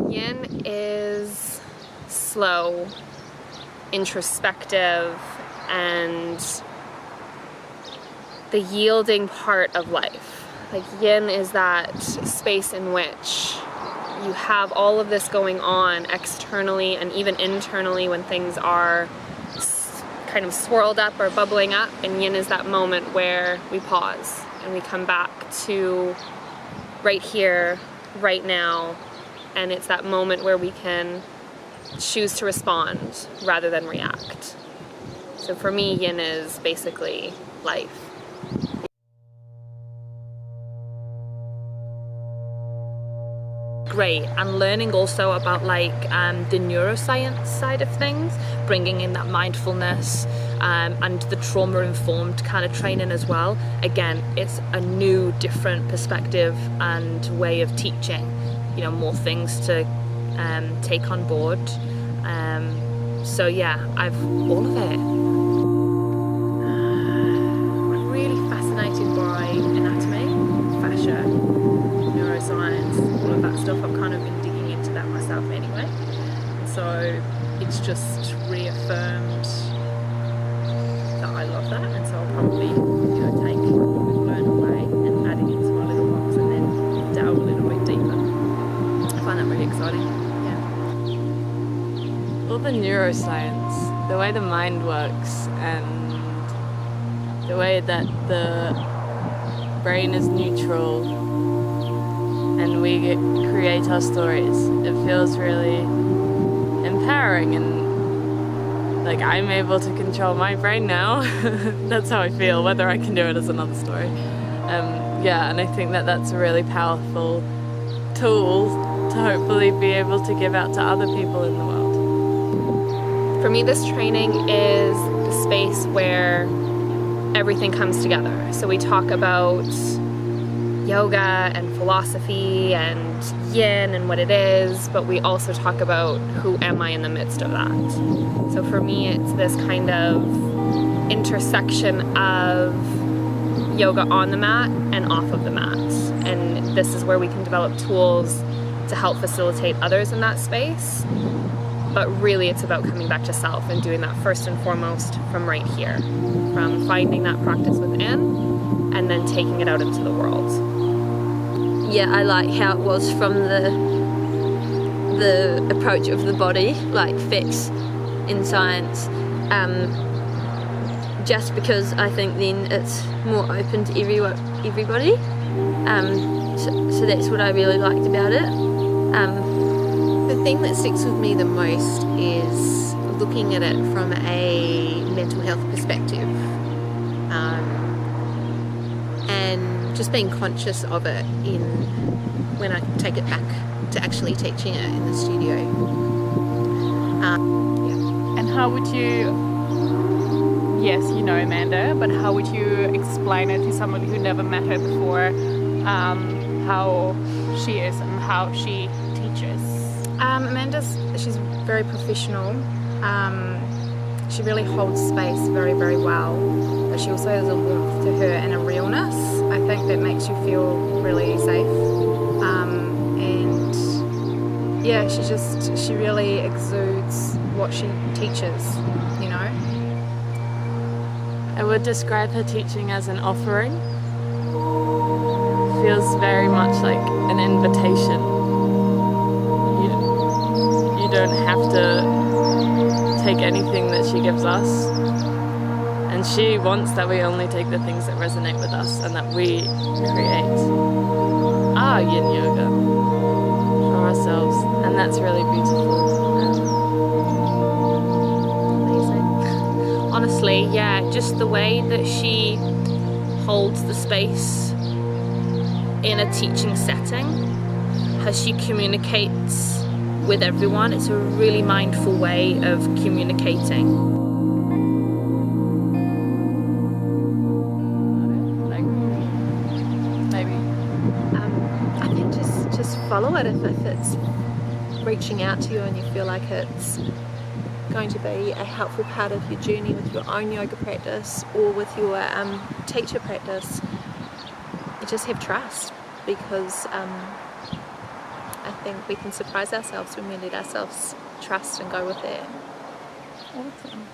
Yin is slow, introspective, and the yielding part of life. Like, yin is that space in which you have all of this going on externally and even internally when things are kind of swirled up or bubbling up, and yin is that moment where we pause and we come back to right here, right now, and it's that moment where we can choose to respond rather than react. So for me, yin is basically life. Great, and learning also about the neuroscience side of things, bringing in that mindfulness and the trauma-informed kind of training as well. Again, it's a new, different perspective and way of teaching, you know, more things to take on board. So yeah, I've all of it. I'm really fascinated by anatomy, fascia, neuroscience, all of that stuff. I've kind of been digging into that myself anyway. So it's just reaffirmed that I love that, and so I'll probably, you know, take what we've learned away and add it into my little box and then delve a little bit deeper. I find that really exciting. All the neuroscience, the way the mind works and the way that the brain is neutral and we create our stories, it feels really empowering, and like I'm able to control my brain now. That's how I feel. Whether I can do it is another story. Yeah, and I think that that's a really powerful tool to hopefully be able to give out to other people in the world. For me, this training is the space where everything comes together. So we talk about yoga and philosophy and yin and what it is, but we also talk about who am I in the midst of that. So for me, it's this kind of intersection of yoga on the mat and off of the mat. And this is where we can develop tools to help facilitate others in that space. But really it's about coming back to self and doing that first and foremost from right here, from finding that practice within and then taking it out into the world. Yeah, I like how it was from the approach of the body, like fix in science, just because I think then it's more open to everybody. So that's what I really liked about it. The thing that sticks with me the most is looking at it from a mental health perspective, and just being conscious of it when I take it back to actually teaching it in the studio. And how would you, yes, you know Amanda, but how would you explain it to somebody who never met her before, how she is and how she teaches? She's very professional. She really holds space very, very well, but she also has a warmth to her and a realness. I think that makes you feel really safe. And yeah, she really exudes what she teaches, you know. I would describe her teaching as an offering. It feels very much like an invitation. You don't have to take anything that she gives us, and she wants that we only take the things that resonate with us and that we create our yin yoga for ourselves, and that's really beautiful. Amazing. Honestly, yeah, just the way that she holds the space in a teaching setting, how she communicates with everyone. It's a really mindful way of communicating. Maybe. I think just follow it if it's reaching out to you and you feel like it's going to be a helpful part of your journey with your own yoga practice or with your teacher practice. You just have trust, because I think we can surprise ourselves when we let ourselves trust and go with that. Awesome.